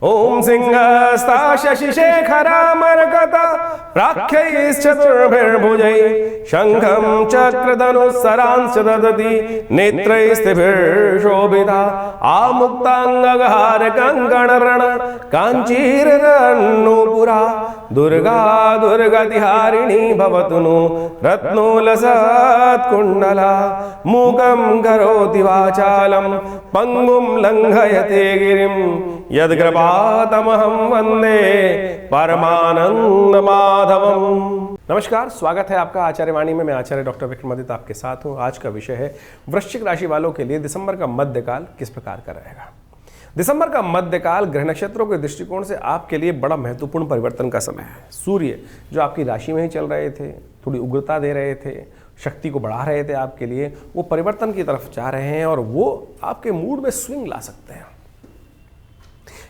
ओम सिंहस्ता शशिशेखरामर्कत प्राख्यैश्चतुर्भिर्भुजैः शंखं चक्रधनुस्सरांश्च ददति नेत्रैस्त्रिभिर्शोभिता आमुक्ताङ्गहारकङ्कणरण काञ्चीरन्नूपुरा दुर्गा दुर्गतिहारिणी भवतु नो रत्नोलसत्कुण्डला मूकं करोति वाचालं पंगुं लंघयते गिरिं यद्कृपातमहं वन्दे परमानंद माधवम। नमस्कार, स्वागत है आपका आचार्य वाणी में। मैं आचार्य डॉक्टर विक्रमादित्य आपके साथ हूँ। आज का विषय है वृश्चिक राशि वालों के लिए दिसंबर का मध्यकाल किस प्रकार का रहेगा। दिसंबर का मध्यकाल ग्रह नक्षत्रों के दृष्टिकोण से आपके लिए बड़ा महत्वपूर्ण परिवर्तन का समय है। सूर्य जो आपकी राशि में ही चल रहे थे, थोड़ी उग्रता दे रहे थे, शक्ति को बढ़ा रहे थे आपके लिए, वो परिवर्तन की तरफ जा रहे हैं और वो आपके मूड में स्विंग ला सकते हैं।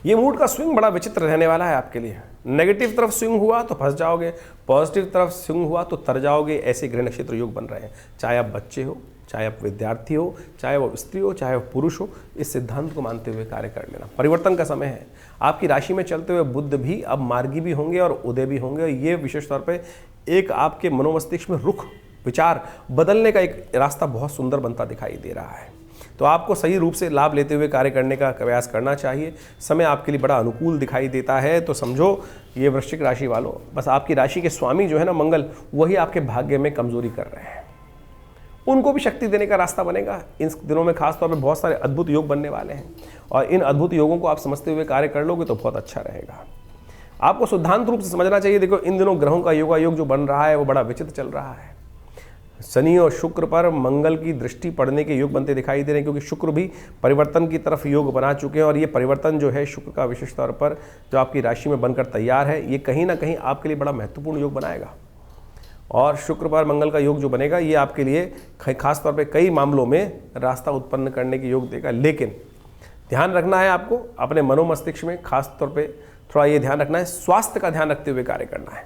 ये मूड का स्विंग बड़ा विचित्र रहने वाला है आपके लिए। नेगेटिव तरफ स्विंग हुआ तो फंस जाओगे, पॉजिटिव तरफ स्विंग हुआ तो तर जाओगे। ऐसे ग्रह नक्षत्र योग बन रहे हैं। चाहे आप बच्चे हो, चाहे आप विद्यार्थी हो, चाहे वो स्त्री हो, चाहे वो पुरुष हो, इस सिद्धांत को मानते हुए कार्य कर लेना। परिवर्तन का समय है। आपकी राशि में चलते हुए बुध भी अब मार्गी भी होंगे और उदय भी होंगे। ये विशेष तौर पर एक आपके मनोमस्तिष्क में रुख विचार बदलने का एक रास्ता बहुत सुंदर बनता दिखाई दे रहा है। तो आपको सही रूप से लाभ लेते हुए कार्य करने का प्रयास करना चाहिए। समय आपके लिए बड़ा अनुकूल दिखाई देता है। तो समझो ये वृश्चिक राशि वालों, बस आपकी राशि के स्वामी जो है ना मंगल, वही आपके भाग्य में कमजोरी कर रहे हैं। उनको भी शक्ति देने का रास्ता बनेगा। इन दिनों में खासतौर पर बहुत सारे अद्भुत योग बनने वाले हैं और इन अद्भुत योगों को आप समझते हुए कार्य कर लोगे तो बहुत अच्छा रहेगा। आपको सिद्धांत रूप से समझना चाहिए। देखो, इन दिनों ग्रहों का योगायोग जो बन रहा है वो बड़ा विचित्र चल रहा है। शनि और शुक्र पर मंगल की दृष्टि पड़ने के योग बनते दिखाई दे रहे हैं, क्योंकि शुक्र भी परिवर्तन की तरफ योग बना चुके हैं। और ये परिवर्तन जो है शुक्र का विशेष तौर पर जो आपकी राशि में बनकर तैयार है, ये कहीं ना कहीं आपके लिए बड़ा महत्वपूर्ण योग बनाएगा। और शुक्र पर मंगल का योग जो बनेगा ये आपके लिए खास तौर पर कई मामलों में रास्ता उत्पन्न करने के योग देगा। लेकिन ध्यान रखना है आपको अपने मनोमस्तिष्क में, खास तौर पर थोड़ा ये ध्यान रखना है, स्वास्थ्य का ध्यान रखते हुए कार्य करना है।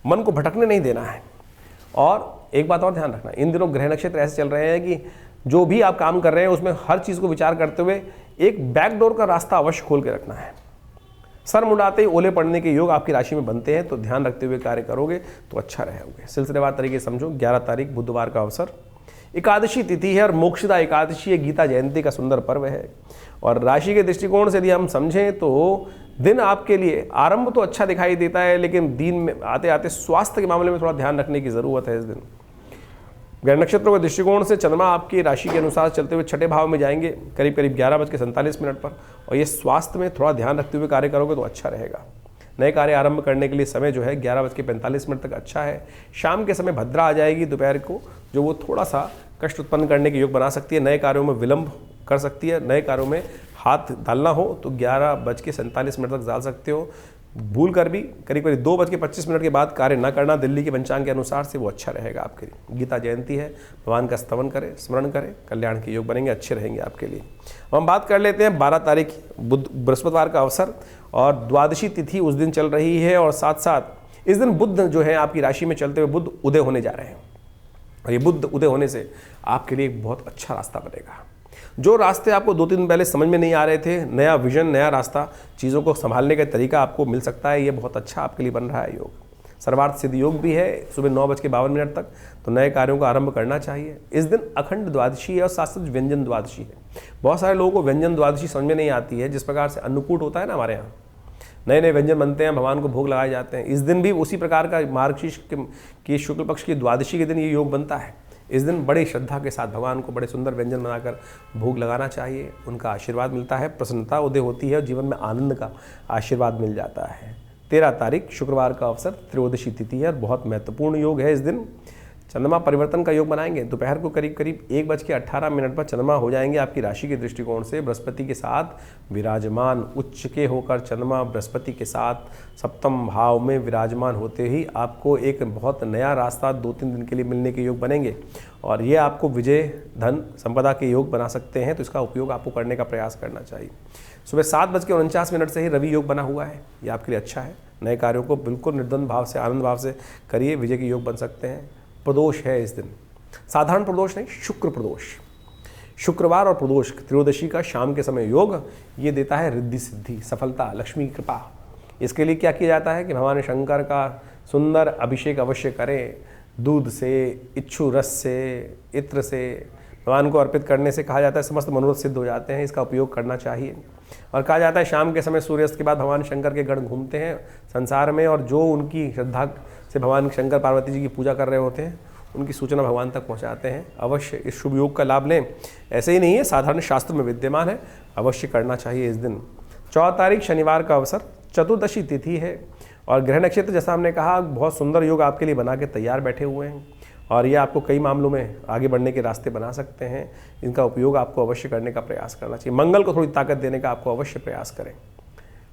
मन को भटकने नहीं देना है। और एक बात और ध्यान रखना, इन दिनों ग्रह नक्षत्र ऐसे चल रहे हैं कि जो भी आप काम कर रहे हैं उसमें हर चीज़ को विचार करते हुए एक बैकडोर का रास्ता अवश्य खोल के रखना है। सर मुड़ाते ही ओले पड़ने के योग आपकी राशि में बनते हैं, तो ध्यान रखते हुए कार्य करोगे तो अच्छा रहेगा। सिलसिलेवार तरीके समझो। 11 तारीख बुधवार का अवसर, एकादशी तिथि है और मोक्षदा एकादशी है, गीता जयंती का सुंदर पर्व है। और राशि के दृष्टिकोण से यदि हम समझें तो दिन आपके लिए आरंभ तो अच्छा दिखाई देता है, लेकिन दिन में आते आते स्वास्थ्य के मामले में थोड़ा ध्यान रखने की ज़रूरत है। इस दिन ग्रह नक्षत्रों के दृष्टिकोण से चंद्रमा आपकी राशि के अनुसार चलते हुए छठे भाव में जाएंगे करीब 11:47 पर, और ये स्वास्थ्य में थोड़ा ध्यान रखते हुए कार्य करोगे तो अच्छा रहेगा। नए कार्य आरंभ करने के लिए समय जो है 11:45 तक अच्छा है। शाम के समय भद्रा आ जाएगी दोपहर को, जो वो थोड़ा सा कष्ट उत्पन्न करने के योग बना सकती है। नए कार्यों में विलंब कर सकती है। नए कार्यों में हाथ डालना हो तो 11:47 तक डाल सकते हो। भूल कर भी करीब 2:25 के बाद कार्य न करना, दिल्ली के पंचांग के अनुसार से, वो अच्छा रहेगा आपके लिए। गीता जयंती है, भगवान का स्तवन करें, स्मरण करें, कल्याण के योग बनेंगे, अच्छे रहेंगे आपके लिए। हम बात कर लेते हैं 12 तारीख बृहस्पतिवार का अवसर, और द्वादशी तिथि उस दिन चल रही है। और साथ साथ इस दिन बुध जो है आपकी राशि में चलते हुए बुध उदय होने जा रहे हैं। और ये बुध उदय होने से आपके लिए एक बहुत अच्छा रास्ता बनेगा। जो रास्ते आपको 2-3 दिन पहले समझ में नहीं आ रहे थे, नया विजन, नया रास्ता, चीज़ों को संभालने का तरीका आपको मिल सकता है। ये बहुत अच्छा आपके लिए बन रहा है योग। सर्वार्थ सिद्ध योग भी है सुबह 9:52 तक, तो नए कार्यों का आरंभ करना चाहिए। इस दिन अखंड द्वादशी है और साथ साथ व्यंजन द्वादशी है। बहुत सारे लोगों को व्यंजन द्वादशी समझ में नहीं आती है। जिस प्रकार से अन्नकूट होता है ना, हमारे यहाँ नए नए व्यंजन बनते हैं, भगवान को भोग लगाए जाते हैं, इस दिन भी उसी प्रकार का मार्गशीर्ष की शुक्ल पक्ष की द्वादशी के दिन ये योग बनता है। इस दिन बड़ी श्रद्धा के साथ भगवान को बड़े सुंदर व्यंजन बनाकर भोग लगाना चाहिए। उनका आशीर्वाद मिलता है, प्रसन्नता उदय होती है, जीवन में आनंद का आशीर्वाद मिल जाता है। 13 तारीख शुक्रवार का अवसर, त्रयोदशी तिथि है और बहुत महत्वपूर्ण योग है। इस दिन चंद्रमा परिवर्तन का योग बनाएंगे। दोपहर को करीब 1:18 पर चंद्रमा हो जाएंगे आपकी राशि के दृष्टिकोण से बृहस्पति के साथ विराजमान। उच्च के होकर चंद्रमा बृहस्पति के साथ सप्तम भाव में विराजमान होते ही आपको एक बहुत नया रास्ता 2-3 दिन के लिए मिलने के योग बनेंगे, और ये आपको विजय, धन, संपदा के योग बना सकते हैं। तो इसका उपयोग आपको करने का प्रयास करना चाहिए। सुबह 7:49 से ही रवि योग बना हुआ है, ये आपके लिए अच्छा है। नए कार्यों को बिल्कुल निर्द्वंद भाव से, आनंद भाव से करिए, विजय के योग बन सकते हैं। प्रदोष है इस दिन, साधारण प्रदोष नहीं, शुक्र प्रदोष। शुक्रवार और प्रदोष त्रयोदशी का शाम के समय योग ये देता है रिद्धि सिद्धि, सफलता, लक्ष्मी की कृपा। इसके लिए क्या किया जाता है कि भगवान शंकर का सुंदर अभिषेक अवश्य करें। दूध से, इच्छु रस से, इत्र से भगवान को अर्पित करने से कहा जाता है समस्त मनोरथ सिद्ध हो जाते हैं। इसका उपयोग करना चाहिए। और कहा जाता है शाम के समय सूर्यास्त के बाद भगवान शंकर के गण घूमते हैं संसार में, और जो उनकी श्रद्धा से भगवान शंकर पार्वती जी की पूजा कर रहे होते हैं उनकी सूचना भगवान तक पहुंचाते हैं। अवश्य इस शुभ योग का लाभ लें। ऐसे ही नहीं है, साधारण शास्त्र में विद्यमान है, अवश्य करना चाहिए इस दिन। 14 तारीख शनिवार का अवसर, चतुर्दशी तिथि है और ग्रह नक्षत्र जैसा हमने कहा बहुत सुंदर योग आपके लिए बना के तैयार बैठे हुए हैं और ये आपको कई मामलों में आगे बढ़ने के रास्ते बना सकते हैं। इनका उपयोग आपको अवश्य करने का प्रयास करना चाहिए। मंगल को थोड़ी ताकत देने का आपको अवश्य प्रयास करें।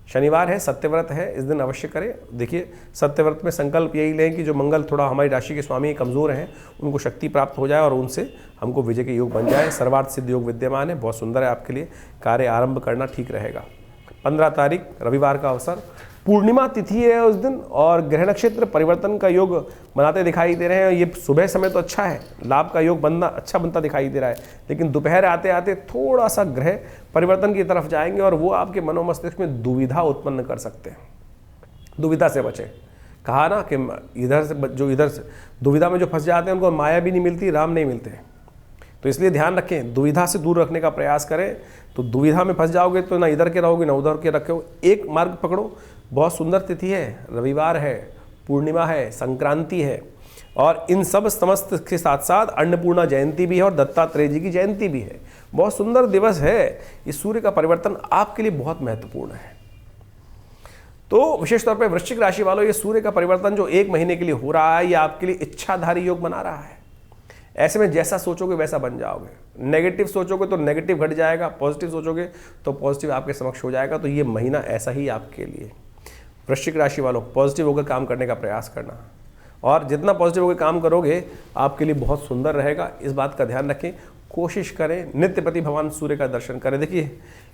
शनिवार है, सत्यव्रत है, इस दिन अवश्य करें। देखिए सत्यव्रत में संकल्प यही लें कि जो मंगल थोड़ा हमारी राशि के स्वामी कमज़ोर हैं उनको शक्ति प्राप्त हो जाए और उनसे हमको विजय के योग बन जाए। सर्वार्थ सिद्ध योग विद्यमान है, बहुत सुंदर है आपके लिए। कार्य आरंभ करना ठीक रहेगा। 15 तारीख रविवार का अवसर, पूर्णिमा तिथि है उस दिन और ग्रह नक्षत्र परिवर्तन का योग बनाते दिखाई दे रहे हैं। ये सुबह समय तो अच्छा है, लाभ का योग बनना अच्छा बनता दिखाई दे रहा है, लेकिन दोपहर आते आते थोड़ा सा ग्रह परिवर्तन की तरफ जाएंगे और वो आपके मनोमस्तिष्क में दुविधा उत्पन्न कर सकते हैं। दुविधा से बचें। कहा ना कि इधर से दुविधा में जो फंस जाते हैं उनको माया भी नहीं मिलती, राम नहीं मिलते। तो इसलिए ध्यान रखें, दुविधा से दूर रखने का प्रयास करें। तो दुविधा में फंस जाओगे तो ना इधर के रहोगे ना उधर के रखोगे। एक मार्ग पकड़ो। बहुत सुंदर तिथि है, रविवार है, पूर्णिमा है, संक्रांति है और इन सब समस्त के साथ साथ अन्नपूर्णा जयंती भी है और दत्तात्रेय जी की जयंती भी है। बहुत सुंदर दिवस है। इस सूर्य का परिवर्तन आपके लिए बहुत महत्वपूर्ण है। तो विशेष तौर पर वृश्चिक राशि वालों, ये सूर्य का परिवर्तन जो 1 महीने के लिए हो रहा है, ये आपके लिए इच्छाधारी योग बना रहा है। ऐसे में जैसा सोचोगे वैसा बन जाओगे। नेगेटिव सोचोगे तो नेगेटिव घट जाएगा, पॉजिटिव सोचोगे तो पॉजिटिव आपके समक्ष हो जाएगा। तो ये महीना ऐसा ही आपके लिए। वृश्चिक राशि वालों, पॉजिटिव होकर काम करने का प्रयास करना और जितना पॉजिटिव होकर काम करोगे आपके लिए बहुत सुंदर रहेगा। इस बात का ध्यान रखें। कोशिश करें नित्यपति भगवान सूर्य का दर्शन करें। देखिए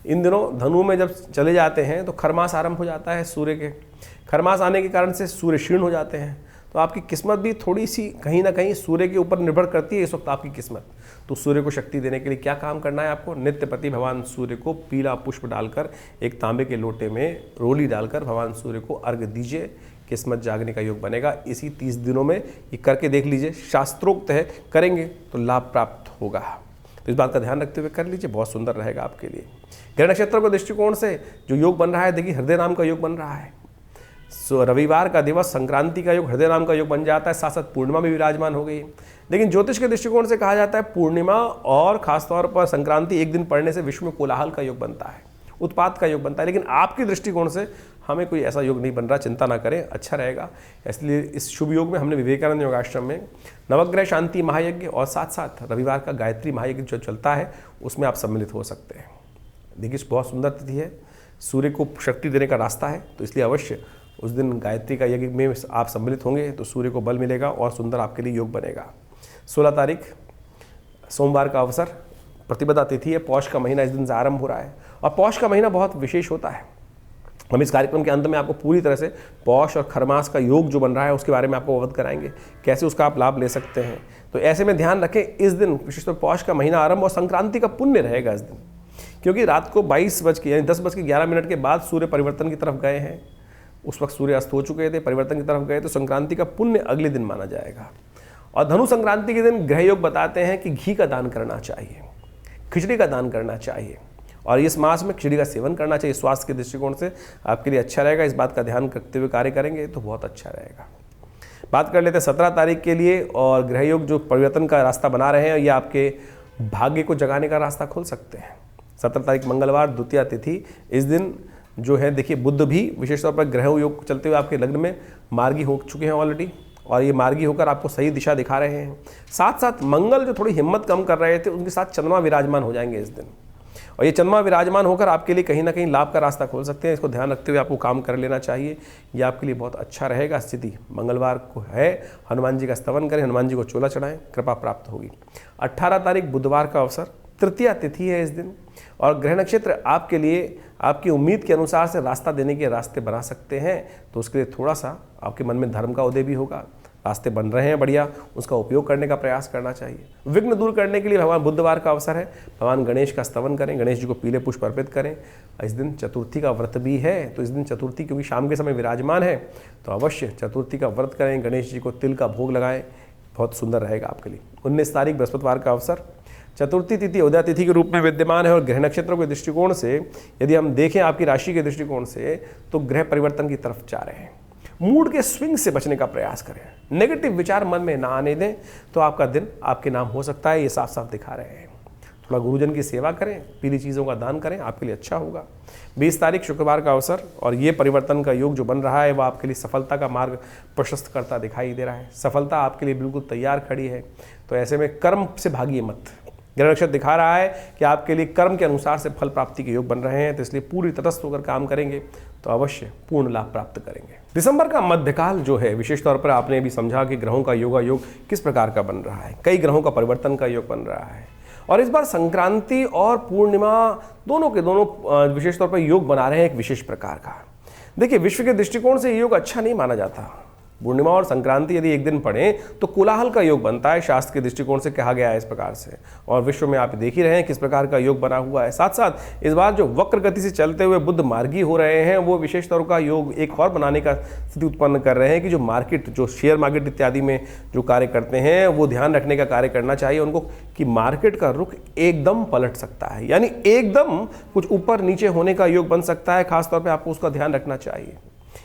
इन दिनों धनु में जब चले जाते हैं तो खरमास आरंभ हो जाता है सूर्य के। खरमास आने के कारण से सूर्य क्षीण हो जाते हैं, तो आपकी किस्मत भी थोड़ी सी कहीं ना कहीं सूर्य के ऊपर निर्भर करती है इस वक्त आपकी किस्मत। तो सूर्य को शक्ति देने के लिए क्या काम करना है आपको? नित्यपति भगवान सूर्य को पीला पुष्प डालकर एक तांबे के लोटे में रोली डालकर भगवान सूर्य को अर्घ दीजिए। किस्मत जागने का योग बनेगा। इसी 30 दिनों में ये करके देख लीजिए। शास्त्रोक्त है, करेंगे तो लाभ प्राप्त होगा। तो इस बात का ध्यान रखते हुए कर लीजिए, बहुत सुंदर रहेगा आपके लिए। ग्रह नक्षत्र के दृष्टिकोण से जो योग बन रहा है, देखिए हृदय नाम का योग बन रहा है। रविवार का दिवस संक्रांति का योग, हृदय नाम का योग बन जाता है। साथ साथ पूर्णिमा भी विराजमान हो गई। लेकिन ज्योतिष के दृष्टिकोण से कहा जाता है पूर्णिमा और खासतौर पर संक्रांति एक दिन पड़ने से विश्व में कोलाहल का योग बनता है, उत्पात का योग बनता है। लेकिन आपके दृष्टिकोण से हमें कोई ऐसा योग नहीं बन रहा, चिंता ना करें, अच्छा रहेगा। इसलिए इस शुभ योग में हमने विवेकानंद योगाश्रम में नवग्रह शांति महायज्ञ और साथ साथ रविवार का गायत्री महायज्ञ जो चलता है उसमें आप सम्मिलित हो सकते हैं। देखिए बहुत सुंदर तिथि है, सूर्य को शक्ति देने का रास्ता है, तो इसलिए अवश्य उस दिन गायत्री का यज्ञ में आप सम्मिलित होंगे तो सूर्य को बल मिलेगा और सुंदर आपके लिए योग बनेगा। 16 तारीख सोमवार का अवसर, प्रतिपदा तिथि है, पौष का महीना इस दिन से आरंभ हो रहा है और पौष का महीना बहुत विशेष होता है। हम इस कार्यक्रम के अंत में आपको पूरी तरह से पौष और खरमास का योग जो बन रहा है उसके बारे में आपको अवगत कराएंगे, कैसे उसका आप लाभ ले सकते हैं। तो ऐसे में ध्यान रखें, इस दिन विशेषतः पौष का महीना आरंभ और संक्रांति का पुण्य रहेगा इस दिन, क्योंकि रात को 10:11 के बाद सूर्य परिवर्तन की तरफ गए हैं। उस वक्त सूर्य अस्त हो चुके थे, परिवर्तन की तरफ गए, तो संक्रांति का पुण्य अगले दिन माना जाएगा। और धनु संक्रांति के दिन ग्रह योग बताते हैं कि घी का दान करना चाहिए, खिचड़ी का दान करना चाहिए और इस मास में खिचड़ी का सेवन करना चाहिए। स्वास्थ्य के दृष्टिकोण से आपके लिए अच्छा रहेगा। इस बात का ध्यान रखते हुए कार्य करेंगे तो बहुत अच्छा रहेगा। बात कर लेते हैं 17 तारीख के लिए। और ग्रह योग जो परिवर्तन का रास्ता बना रहे हैं, ये आपके भाग्य को जगाने का रास्ता खोल सकते हैं। 17 तारीख मंगलवार, द्वितीया तिथि। इस दिन जो है देखिए बुध भी विशेष तौर पर ग्रह योग चलते हुए आपके लग्न में मार्गी हो चुके हैं ऑलरेडी और ये मार्गी होकर आपको सही दिशा दिखा रहे हैं। साथ साथ मंगल जो थोड़ी हिम्मत कम कर रहे थे, उनके साथ चंद्रमा विराजमान हो जाएंगे इस दिन और ये चंद्रमा विराजमान होकर आपके लिए कहीं ना कहीं लाभ का रास्ता खोल सकते हैं। इसको ध्यान रखते हुए आपको काम कर लेना चाहिए। ये आपके लिए बहुत अच्छा रहेगा। स्थिति मंगलवार को है, हनुमान जी का स्तवन करें, हनुमान जी को चोला चढ़ाएं, कृपा प्राप्त होगी। 18 तारीख बुधवार का अवसर, तृतीया तिथि है इस दिन और ग्रह नक्षत्र आपके लिए आपकी उम्मीद के अनुसार से रास्ता देने के रास्ते बना सकते हैं। तो उसके लिए थोड़ा सा आपके मन में धर्म का उदय भी होगा, रास्ते बन रहे हैं बढ़िया, उसका उपयोग करने का प्रयास करना चाहिए। विघ्न दूर करने के लिए भगवान बुधवार का अवसर है, भगवान गणेश का स्तवन करें, गणेश जी को पीले पुष्प अर्पित करें। इस दिन चतुर्थी का व्रत भी है, तो इस दिन चतुर्थी क्योंकि शाम के समय विराजमान है, तो अवश्य चतुर्थी का व्रत करें, गणेश जी को तिल का भोग लगाएं, बहुत सुंदर रहेगा आपके लिए। 19 तारीख बृहस्पतिवार का अवसर, चतुर्थी तिथि उदया तिथि के रूप में विद्यमान है और ग्रह नक्षत्रों के दृष्टिकोण से यदि हम देखें आपकी राशि के दृष्टिकोण से तो ग्रह परिवर्तन की तरफ जा रहे हैं। मूड के स्विंग से बचने का प्रयास करें, नेगेटिव विचार मन में ना आने दें, तो आपका दिन आपके नाम हो सकता है, ये साफ साफ दिखा रहे हैं। थोड़ा गुरुजन की सेवा करें, पीली चीज़ों का दान करें, आपके लिए अच्छा होगा। 20 तारीख शुक्रवार का अवसर और ये परिवर्तन का योग जो बन रहा है वह आपके लिए सफलता का मार्ग प्रशस्त करता दिखाई दे रहा है। सफलता आपके लिए बिल्कुल तैयार खड़ी है, तो ऐसे में कर्म से भागिए मत। ग्रह नक्षत्र दिखा रहा है कि आपके लिए कर्म के अनुसार से फल प्राप्ति के योग बन रहे हैं, तो इसलिए पूरी तटस्थ होकर काम करेंगे तो अवश्य पूर्ण लाभ प्राप्त करेंगे। दिसंबर का मध्यकाल जो है विशेष तौर पर आपने भी समझा कि ग्रहों का योगा योग किस प्रकार का बन रहा है, कई ग्रहों का परिवर्तन का योग बन रहा है और इस बार संक्रांति और पूर्णिमा दोनों के दोनों विशेष तौर पर योग बना रहे हैं एक विशेष प्रकार का। देखिए, विश्व के दृष्टिकोण से योग अच्छा नहीं माना जाता। पूर्णिमा और संक्रांति यदि एक दिन पड़े तो कोलाहल का योग बनता है, शास्त्र के दृष्टिकोण से कहा गया है इस प्रकार से, और विश्व में आप देख ही रहे हैं किस प्रकार का योग बना हुआ है। साथ साथ इस बार जो वक्र गति से चलते हुए बुध मार्गी हो रहे हैं वो विशेष तौर का योग एक और बनाने का स्थिति उत्पन्न कर रहे हैं कि जो मार्केट, जो शेयर मार्केट इत्यादि में जो कार्य करते हैं वो ध्यान रखने का कार्य करना चाहिए उनको कि मार्केट का रुख एकदम पलट सकता है, यानी एकदम कुछ ऊपर नीचे होने का योग बन सकता है। खासतौर पर आपको उसका ध्यान रखना चाहिए।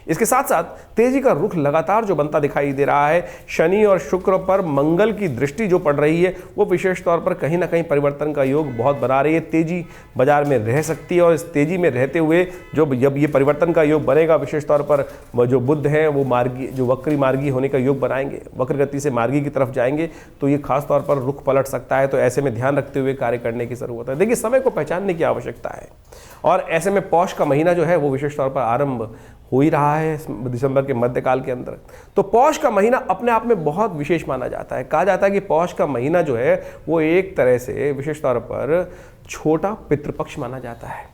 इसके साथ साथ तेजी का रुख लगातार जो बनता दिखाई दे रहा है, शनि और शुक्र पर मंगल की दृष्टि जो पड़ रही है वो विशेष तौर पर कहीं ना कहीं परिवर्तन का योग बहुत बना रही है। तेजी बाजार में रह सकती है और इस तेजी में रहते हुए जब ये परिवर्तन का योग बनेगा विशेष तौर पर जो बुध हैं वो मार्गी, जो वक्री मार्गी होने का योग बनाएंगे, वक्र गति से मार्गी की तरफ जाएंगे, तो ये खास तौर पर रुख पलट सकता है। तो ऐसे में ध्यान रखते हुए कार्य करने की जरूरत है। देखिए, समय को पहचानने की आवश्यकता है और ऐसे में पौष का महीना जो है वो विशेष तौर पर आरंभ हो ही रहा है दिसंबर के मध्यकाल के अंदर। तो पौष का महीना अपने आप में बहुत विशेष माना जाता है। कहा जाता है कि पौष का महीना जो है वो एक तरह से विशेष तौर पर छोटा पितृपक्ष माना जाता है।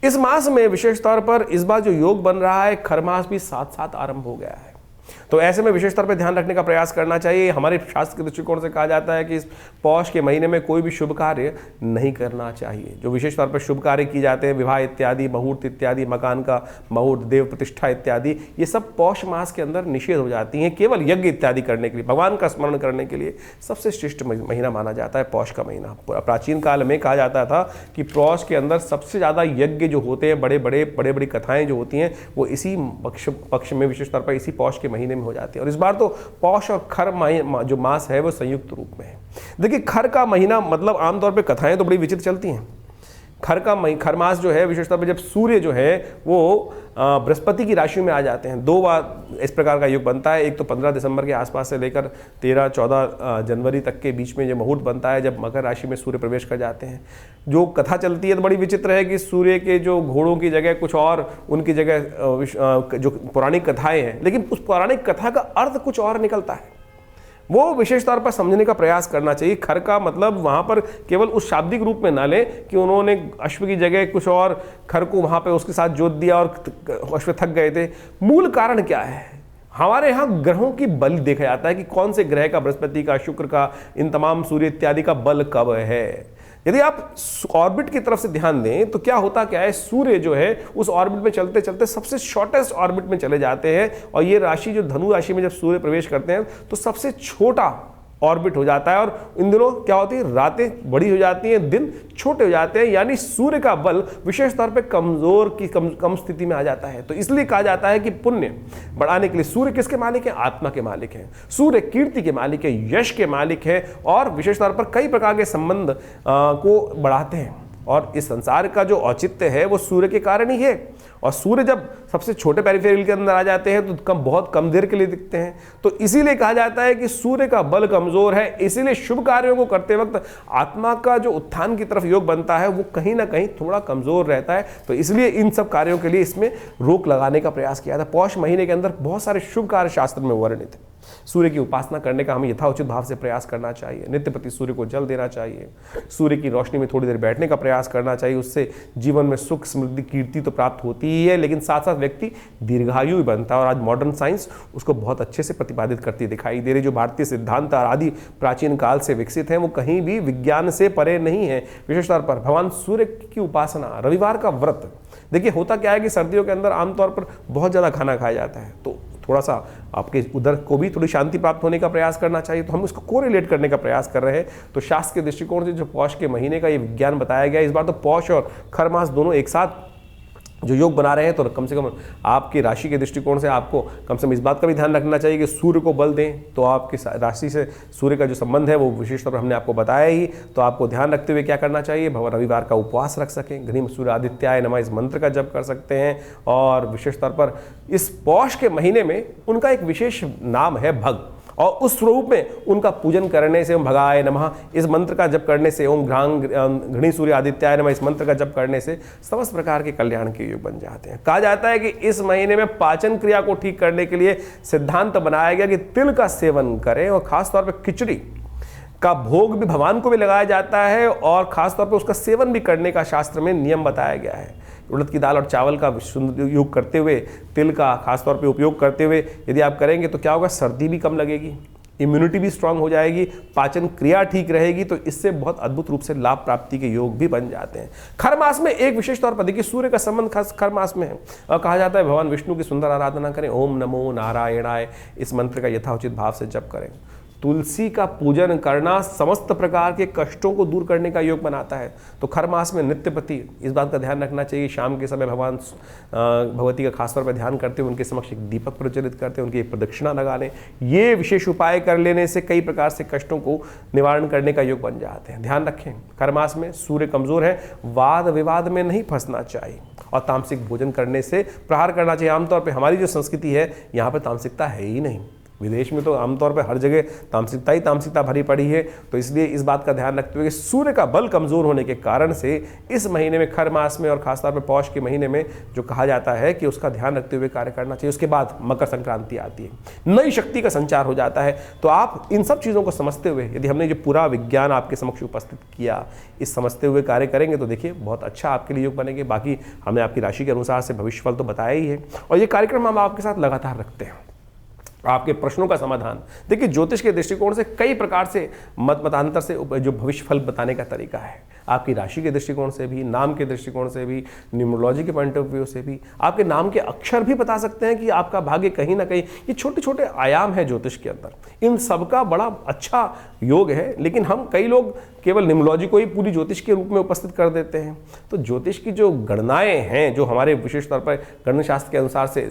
इस मास में विशेष तौर पर इस बार जो योग बन रहा है खर मास भी साथ साथ आरंभ हो गया है, तो ऐसे में विशेष तौर पर ध्यान रखने का प्रयास करना चाहिए। हमारे शास्त्र के दृष्टिकोण से कहा जाता है कि इस पौष के महीने में कोई भी शुभ कार्य नहीं करना चाहिए। जो विशेष तौर पर शुभ कार्य किए जाते हैं, विवाह इत्यादि, मुहूर्त इत्यादि, मकान का मुहूर्त, देव प्रतिष्ठा इत्यादि, ये सब पौष मास के अंदर निषेध हो जाती हैं। केवल यज्ञ इत्यादि करने के लिए, भगवान का स्मरण करने के लिए सबसे श्रेष्ठ महीना माना जाता है पौष का महीना। प्राचीन काल में कहा जाता था कि पौष के अंदर सबसे ज़्यादा यज्ञ जो होते हैं, बड़े बड़ी कथाएं जो होती हैं वो इसी पक्ष में विशेष तौर पर इसी पौष के महीने में हो जाती है। और इस बार तो पौष और खर जो मास है वो संयुक्त रूप में है। देखिए, खर का महीना मतलब आमतौर पे कथाएं तो बड़ी विचित्र चलती हैं। खर मास जो है विशेष तौर पर जब सूर्य जो है वो बृहस्पति की राशि में आ जाते हैं, दो बार इस प्रकार का योग बनता है। एक तो 15 दिसंबर के आसपास से लेकर 13-14 जनवरी तक के बीच में जो मुहूर्त बनता है जब मकर राशि में सूर्य प्रवेश कर जाते हैं। जो कथा चलती है तो बड़ी विचित्र है कि सूर्य के जो घोड़ों की जगह कुछ और, उनकी जगह जो पौराणिक कथाएं हैं, लेकिन उस पौराणिक कथा का अर्थ कुछ और निकलता है। वो विशेष तौर पर समझने का प्रयास करना चाहिए। खर का मतलब वहाँ पर केवल उस शाब्दिक रूप में ना ले कि उन्होंने अश्व की जगह कुछ और खर को वहाँ पे उसके साथ जोत दिया और अश्व थक गए थे। मूल कारण क्या है? हमारे यहाँ ग्रहों की बल देखा जाता है कि कौन से ग्रह का, बृहस्पति का, शुक्र का, इन तमाम सूर्य इत्यादि का बल कब है। यदि आप ऑर्बिट की तरफ से ध्यान दें तो क्या होता क्या है, सूर्य जो है उस ऑर्बिट में चलते चलते सबसे शॉर्टेस्ट ऑर्बिट में चले जाते हैं और ये राशि जो धनु राशि में जब सूर्य प्रवेश करते हैं तो सबसे छोटा ऑर्बिट हो जाता है और इन दिनों क्या होती है, रातें बड़ी हो जाती हैं, दिन छोटे हो जाते हैं, यानी सूर्य का बल विशेष तौर पे कमजोर की कम स्थिति में आ जाता है। तो इसलिए कहा जाता है कि पुण्य बढ़ाने के लिए सूर्य किसके मालिक हैं? आत्मा के मालिक हैं। सूर्य कीर्ति के मालिक है, यश के मालिक है और विशेष तौर पर कई प्रकार के संबंध को बढ़ाते हैं और इस संसार का जो औचित्य है वो सूर्य के कारण ही है। और सूर्य जब सबसे छोटे पेरिफेरल के अंदर आ जाते हैं तो बहुत कम देर के लिए दिखते हैं। तो इसीलिए कहा जाता है कि सूर्य का बल कमजोर है, इसीलिए शुभ कार्यों को करते वक्त आत्मा का जो उत्थान की तरफ योग बनता है वो कहीं ना कहीं थोड़ा कमजोर रहता है। तो इसलिए इन सब कार्यों के लिए इसमें रोक लगाने का प्रयास किया था। पौष महीने के अंदर बहुत सारे शुभ कार्य शास्त्र में वर्णित है। सूर्य की उपासना करने का हमें यथाउचित भाव से प्रयास करना चाहिए। नित्य प्रति सूर्य को जल देना चाहिए। सूर्य की रोशनी में थोड़ी देर बैठने का प्रयास करना चाहिए। उससे जीवन में सुख, समृद्धि, कीर्ति तो प्राप्त होती ही है, लेकिन साथ साथ व्यक्ति दीर्घायु भी बनता है। और आज मॉडर्न साइंस उसको बहुत अच्छे से प्रतिपादित करती दिखाई दे रही। जो भारतीय सिद्धांत आदि प्राचीन काल से विकसित हैं, वो कहीं भी विज्ञान से परे नहीं है। विशेष तौर पर भगवान सूर्य की उपासना, रविवार का व्रत। देखिए होता क्या है कि सर्दियों के अंदर आमतौर पर बहुत ज़्यादा खाना खाया जाता है, तो थोड़ा सा आपके उधर को भी थोड़ी शांति प्राप्त होने का प्रयास करना चाहिए। तो हम उसको कोरिलेट करने का प्रयास कर रहे हैं। तो शास्त्र के दृष्टिकोण से जो पौष के महीने का ये विज्ञान बताया गया, इस बार तो पौष और खर मास दोनों एक साथ जो योग बना रहे हैं, तो कम से कम आपकी राशि के दृष्टिकोण से आपको कम से कम इस बात का भी ध्यान रखना चाहिए कि सूर्य को बल दें। तो आपकी राशि से सूर्य का जो संबंध है वो विशेष तौर पर हमने आपको बताया ही। तो आपको ध्यान रखते हुए क्या करना चाहिए, रविवार का उपवास रख सकें, घनीम सूर्य आदित्याय नमः इस मंत्र का जप कर सकते हैं। और विशेष तौर पर इस पौष के महीने में उनका एक विशेष नाम है भग, और उस स्वरूप में उनका पूजन करने से, ओम भगाय नमः इस मंत्र का जप करने से, ओम घृणी सूर्य आदित्याय नमः इस मंत्र का जप करने से समस्त प्रकार के कल्याण के योग बन जाते हैं। कहा जाता है कि इस महीने में पाचन क्रिया को ठीक करने के लिए सिद्धांत बनाया गया कि तिल का सेवन करें, और खासतौर पर खिचड़ी का भोग भी भगवान को भी लगाया जाता है, और खासतौर पर उसका सेवन भी करने का शास्त्र में नियम बताया गया है। उड़द की दाल और चावल का उपयोग करते हुए, तिल का खासतौर पे उपयोग करते हुए यदि आप करेंगे तो क्या होगा, सर्दी भी कम लगेगी, इम्यूनिटी भी स्ट्रांग हो जाएगी, पाचन क्रिया ठीक रहेगी। तो इससे बहुत अद्भुत रूप से लाभ प्राप्ति के योग भी बन जाते हैं। खर मास में एक विशेष तौर पर देखिए सूर्य का संबंध खास खर मास में है, और कहा जाता है भगवान विष्णु की सुंदर आराधना करें, ओम नमो नारायणाय इस मंत्र का यथाउचित भाव से जप करें। तुलसी का पूजन करना समस्त प्रकार के कष्टों को दूर करने का योग बनाता है। तो खर मास में नित्य प्रति इस बात का ध्यान रखना चाहिए, शाम के समय भगवान भगवती का खासतौर पर ध्यान करते हुए उनके समक्ष एक दीपक प्रज्वलित करते हैं, उनकी एक प्रदक्षिणा लगा लें। ये विशेष उपाय कर लेने से कई प्रकार से कष्टों को निवारण करने का योग बन जाते हैं। ध्यान रखें, खर मास में सूर्य कमजोर है, वाद विवाद में नहीं फंसना चाहिए, और तामसिक भोजन करने से प्रहार करना चाहिए। आमतौर पर हमारी जो संस्कृति है यहाँ पर तामसिकता है ही नहीं। विदेश में तो आमतौर पर हर जगह तामसिकता ही तामसिकता भरी पड़ी है। तो इसलिए इस बात का ध्यान रखते हुए कि सूर्य का बल कमजोर होने के कारण से इस महीने में, खर मास में और खासतौर पर पौष के महीने में जो कहा जाता है कि उसका ध्यान रखते हुए कार्य करना चाहिए। उसके बाद मकर संक्रांति आती है, नई शक्ति का संचार हो जाता है। तो आप इन सब चीज़ों को समझते हुए, यदि हमने जो पूरा विज्ञान आपके समक्ष उपस्थित किया, इस समझते हुए कार्य करेंगे तो देखिए बहुत अच्छा आपके लिए योग बनेंगे। बाकी हमने आपकी राशि के अनुसार से भविष्यफल तो बताया ही है, और ये कार्यक्रम हम आपके साथ लगातार रखते हैं। आपके प्रश्नों का समाधान देखिए, ज्योतिष के दृष्टिकोण से कई प्रकार से मतांतर से जो भविष्य फल बताने का तरीका है, आपकी राशि के दृष्टिकोण से भी, नाम के दृष्टिकोण से भी, न्यूमरोलॉजी के पॉइंट ऑफ व्यू से भी, आपके नाम के अक्षर भी बता सकते हैं कि आपका भाग्य कहीं ना कहीं, ये छोटे छोटे आयाम है ज्योतिष के अंदर, इन सबका बड़ा अच्छा योग है। लेकिन हम कई लोग केवल न्यूमरोलॉजी को ही पूरी ज्योतिष के रूप में उपस्थित कर देते हैं। तो ज्योतिष की जो गणनाएं हैं, जो हमारे विशेष तौर पर गणनाशास्त्र के अनुसार से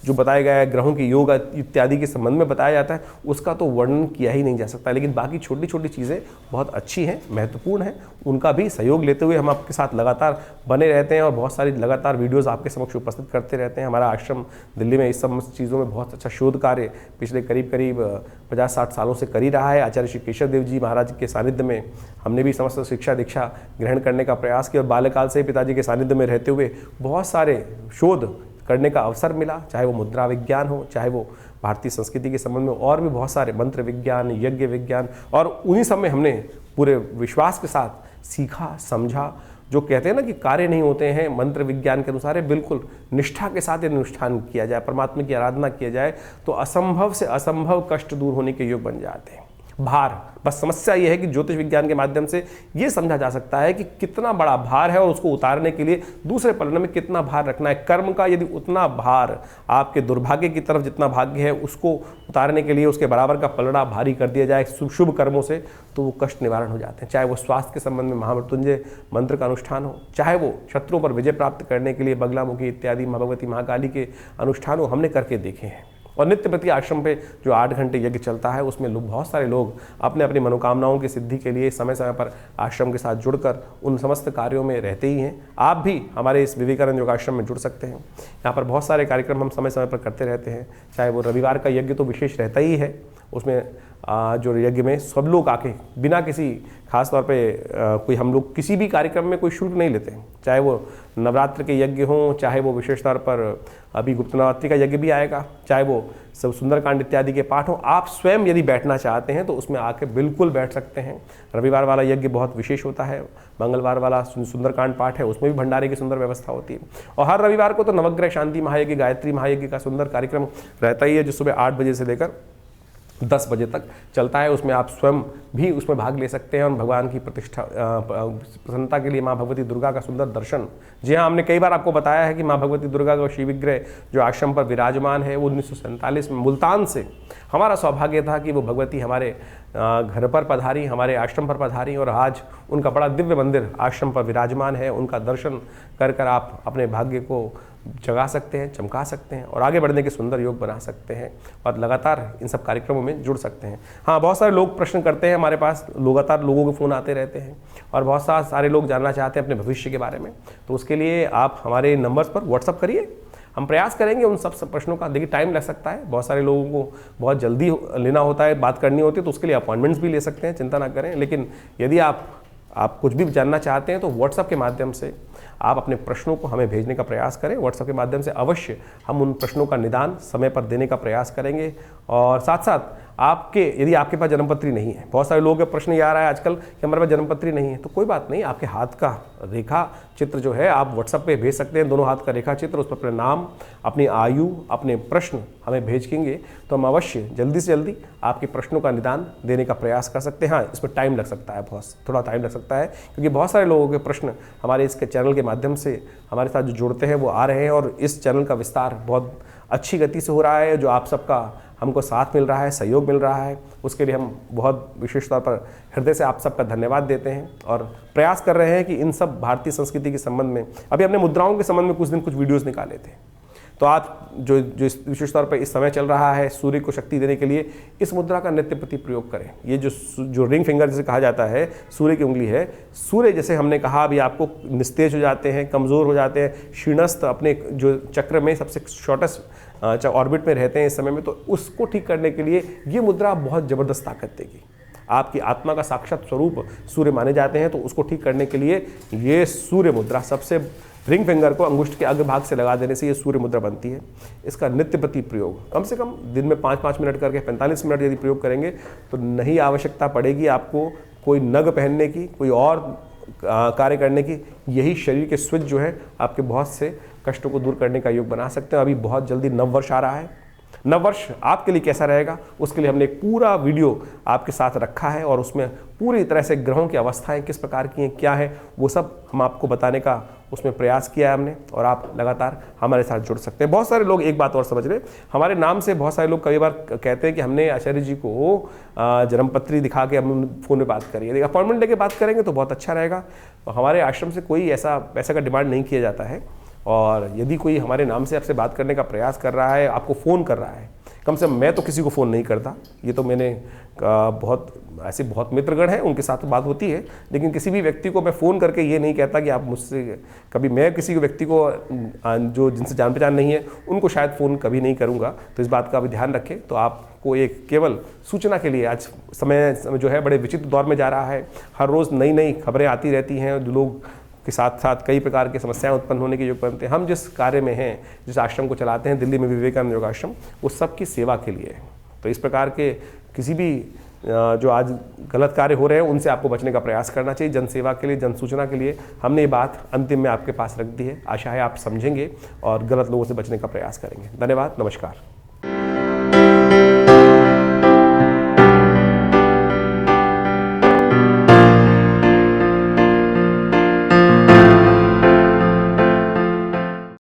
जो बताया गया है, ग्रहों की योग इत्यादि के संबंध में बताया जाता है, उसका तो वर्णन किया ही नहीं जा सकता। लेकिन बाकी छोटी छोटी चीज़ें बहुत अच्छी हैं, महत्वपूर्ण हैं, उनका भी सहयोग लेते हुए हम आपके साथ लगातार बने रहते हैं, और बहुत सारी लगातार वीडियोज़ आपके समक्ष उपस्थित करते रहते हैं। हमारा आश्रम दिल्ली में इस सब चीज़ों में बहुत अच्छा शोध कार्य पिछले करीब 50-60 सालों से कर ही रहा है। आचार्य श्री केशव देव जी महाराज के सानिध्य में हमने भी समस्त शिक्षा दीक्षा ग्रहण करने का प्रयास किया, और बाल्यकाल से पिताजी के सानिध्य में रहते हुए बहुत सारे शोध करने का अवसर मिला, चाहे वो मुद्रा विज्ञान हो, चाहे वो भारतीय संस्कृति के संबंध में और भी बहुत सारे मंत्र विज्ञान, यज्ञ विज्ञान, और उन्हीं सब में हमने पूरे विश्वास के साथ सीखा, समझा। जो कहते हैं ना कि कार्य नहीं होते हैं मंत्र विज्ञान के अनुसार, बिल्कुल निष्ठा के साथ यदि अनुष्ठान किया जाए, परमात्मा की आराधना किया जाए, तो असंभव से असंभव कष्ट दूर होने के योग बन जाते हैं। भार, बस समस्या यह है कि ज्योतिष विज्ञान के माध्यम से ये समझा जा सकता है कि कितना बड़ा भार है, और उसको उतारने के लिए दूसरे पलड़े में कितना भार रखना है। कर्म का यदि उतना भार, आपके दुर्भाग्य की तरफ जितना भाग्य है उसको उतारने के लिए उसके बराबर का पलड़ा भारी कर दिया जाए शुभ कर्मों से, तो वो कष्ट निवारण हो जाते हैं। चाहे वो स्वास्थ्य के संबंध में महामृत्युंजय मंत्र का अनुष्ठान हो, चाहे वो शत्रुओं पर विजय प्राप्त करने के लिए बगलामुखी इत्यादि भगवती महाकाली के अनुष्ठान हो, हमने करके देखे हैं। और नित्य प्रति आश्रम पे जो 8 घंटे यज्ञ चलता है, उसमें लोग, बहुत सारे लोग अपने अपनी मनोकामनाओं की सिद्धि के लिए समय समय पर आश्रम के साथ जुड़कर उन समस्त कार्यों में रहते ही हैं। आप भी हमारे इस विवेकानंद योगाश्रम में जुड़ सकते हैं। यहाँ पर बहुत सारे कार्यक्रम हम समय समय पर करते रहते हैं, चाहे वो रविवार का यज्ञ तो विशेष रहता ही है, उसमें जो यज्ञ में सब लोग आके बिना किसी खास तौर पे कोई हम लोग किसी भी कार्यक्रम में कोई शुल्क नहीं लेते हैं, चाहे वो नवरात्र के यज्ञ हों, चाहे वो विशेष तौर पर अभी गुप्त नवरात्रि का यज्ञ भी आएगा, चाहे वो सब सुंदरकांड इत्यादि के पाठ हों। आप स्वयं यदि बैठना चाहते हैं तो उसमें आके बिल्कुल बैठ सकते हैं। रविवार वाला यज्ञ बहुत विशेश होता है, मंगलवार वाला सुंदरकांड पाठ है, उसमें भी भंडारे की सुंदर व्यवस्था होती है। और हर रविवार को तो नवग्रह शांति महायज्ञ, गायत्री महायज्ञ का सुंदर कार्यक्रम रहता ही है, जो सुबह 8 बजे से लेकर 10 बजे तक चलता है। उसमें आप स्वयं भी उसमें भाग ले सकते हैं और भगवान की प्रतिष्ठा प्रसन्नता के लिए माँ भगवती दुर्गा का सुंदर दर्शन। जी हाँ, हमने कई बार आपको बताया है कि माँ भगवती दुर्गा का शिव विग्रह जो आश्रम पर विराजमान है, वो 1947 में मुल्तान से हमारा सौभाग्य था कि वो भगवती हमारे घर पर पधारी, हमारे आश्रम पर पधारी, और आज उनका बड़ा दिव्य मंदिर आश्रम पर विराजमान है। उनका दर्शन कर कर आप अपने भाग्य को जगा सकते हैं, चमका सकते हैं और आगे बढ़ने के सुंदर योग बना सकते हैं और लगातार इन सब कार्यक्रमों में जुड़ सकते हैं। हाँ, बहुत सारे लोग प्रश्न करते हैं, हमारे पास लगातार लोगों के फ़ोन आते रहते हैं और बहुत सारे लोग जानना चाहते हैं अपने भविष्य के बारे में। तो उसके लिए आप हमारे नंबर्स पर व्हाट्सअप करिए, हम प्रयास करेंगे उन सब प्रश्नों का। देखिए, टाइम लग सकता है, बहुत सारे लोगों को बहुत जल्दी लेना होता है, बात करनी होती है, तो उसके लिए अपॉइंटमेंट्स भी ले सकते हैं, चिंता ना करें। लेकिन यदि आप कुछ भी जानना चाहते हैं तो व्हाट्सएप के माध्यम से आप अपने प्रश्नों को हमें भेजने का प्रयास करें। व्हाट्सएप के माध्यम से अवश्य हम उन प्रश्नों का निदान समय पर देने का प्रयास करेंगे। और साथ साथ यदि आपके पास जन्मपत्री नहीं है, बहुत सारे लोगों का प्रश्न ये आ रहा है आजकल कि हमारे पास जन्मपत्री नहीं है, तो कोई बात नहीं, आपके हाथ का रेखा चित्र जो है आप व्हाट्सएप पे भेज सकते हैं, दोनों हाथ का रेखा चित्र, उस पर अपने नाम, अपनी आयु, अपने प्रश्न हमें भेजेंगे तो हम अवश्य जल्दी से जल्दी आपके प्रश्नों का निदान देने का प्रयास कर सकते हैं। हाँ, इसमें टाइम लग सकता है, थोड़ा टाइम लग सकता है, क्योंकि बहुत सारे लोगों के प्रश्न हमारे इस चैनल के माध्यम से हमारे साथ जो जुड़ते हैं वो आ रहे हैं और इस चैनल का विस्तार बहुत अच्छी गति से हो रहा है। जो आप सबका हमको साथ मिल रहा है, सहयोग मिल रहा है, उसके लिए हम बहुत विशेष तौर पर हृदय से आप सबका धन्यवाद देते हैं और प्रयास कर रहे हैं कि इन सब भारतीय संस्कृति के संबंध में, अभी हमने मुद्राओं के संबंध में कुछ वीडियोस निकाले थे, तो आप जो विशेष तौर पर इस समय चल रहा है सूर्य को शक्ति देने के लिए, इस मुद्रा का नित्य प्रति प्रयोग करें। ये जो रिंग फिंगर जैसे कहा जाता है, सूर्य की उंगली है, सूर्य जैसे हमने कहा अभी आपको निस्तेज हो जाते हैं, कमज़ोर हो जाते हैं, क्षीणस्थ अपने जो चक्र में सबसे शॉर्टेस्ट ऑर्बिट में रहते हैं इस समय में, तो उसको ठीक करने के लिए ये मुद्रा बहुत ज़बरदस्त ताकत देगी। आपकी आत्मा का साक्षात स्वरूप सूर्य माने जाते हैं, तो उसको ठीक करने के लिए ये सूर्य मुद्रा, सबसे रिंग फिंगर को अंगुष्ठ के अग्रभाग से लगा देने से ये सूर्य मुद्रा बनती है। इसका नित्य प्रति प्रयोग कम से कम दिन में 5-5 मिनट करके 45 मिनट यदि प्रयोग करेंगे तो नहीं आवश्यकता पड़ेगी आपको कोई नग पहनने की, कोई और कार्य करने की। यही शरीर के स्विच जो है आपके बहुत से कष्टों को दूर करने का योग बना सकते हैं। अभी बहुत जल्दी नववर्ष आ रहा है, नववर्ष आपके लिए कैसा रहेगा उसके लिए हमने एक पूरा वीडियो आपके साथ रखा है और उसमें पूरी तरह से ग्रहों की अवस्थाएं किस प्रकार की हैं, क्या है, वो सब हम आपको बताने का उसमें प्रयास किया है हमने, और आप लगातार हमारे साथ जुड़ सकते हैं। बहुत सारे लोग एक बात और समझ रहे, हमारे नाम से बहुत सारे लोग कई बार कहते हैं कि हमने आचार्य जी को जन्मपत्री दिखा के हम फ़ोन में बात करिए, अपॉइंटमेंट लेके बात करेंगे तो बहुत अच्छा रहेगा। हमारे आश्रम से कोई ऐसा पैसा का डिमांड नहीं किया जाता है, और यदि कोई हमारे नाम से आपसे बात करने का प्रयास कर रहा है, आपको फ़ोन कर रहा है, कम से कम मैं तो किसी को फ़ोन नहीं करता, ये तो मैंने बहुत मित्रगण हैं उनके साथ बात होती है, लेकिन किसी भी व्यक्ति को मैं फ़ोन करके ये नहीं कहता कि आप मुझसे, कभी मैं किसी व्यक्ति को जो जिनसे जान पहचान नहीं है उनको शायद फ़ोन कभी नहीं करूँगा। तो इस बात का भी ध्यान रखें। तो आपको एक केवल सूचना के लिए, आज समय जो है बड़े विचित्र दौर में जा रहा है, हर रोज़ नई नई खबरें आती रहती हैं, जो लोग के साथ साथ कई प्रकार की समस्याएं उत्पन्न होने के योग बनते हैं। हम जिस कार्य में हैं, जिस आश्रम को चलाते हैं, दिल्ली में विवेकानंद योगाश्रम, वो सबकी सेवा के लिए है। तो इस प्रकार के किसी भी जो आज गलत कार्य हो रहे हैं उनसे आपको बचने का प्रयास करना चाहिए। जन सेवा के लिए, जन सूचना के लिए हमने ये बात अंतिम में आपके पास रख दी है। आशा है आप समझेंगे और गलत लोगों से बचने का प्रयास करेंगे। धन्यवाद, नमस्कार।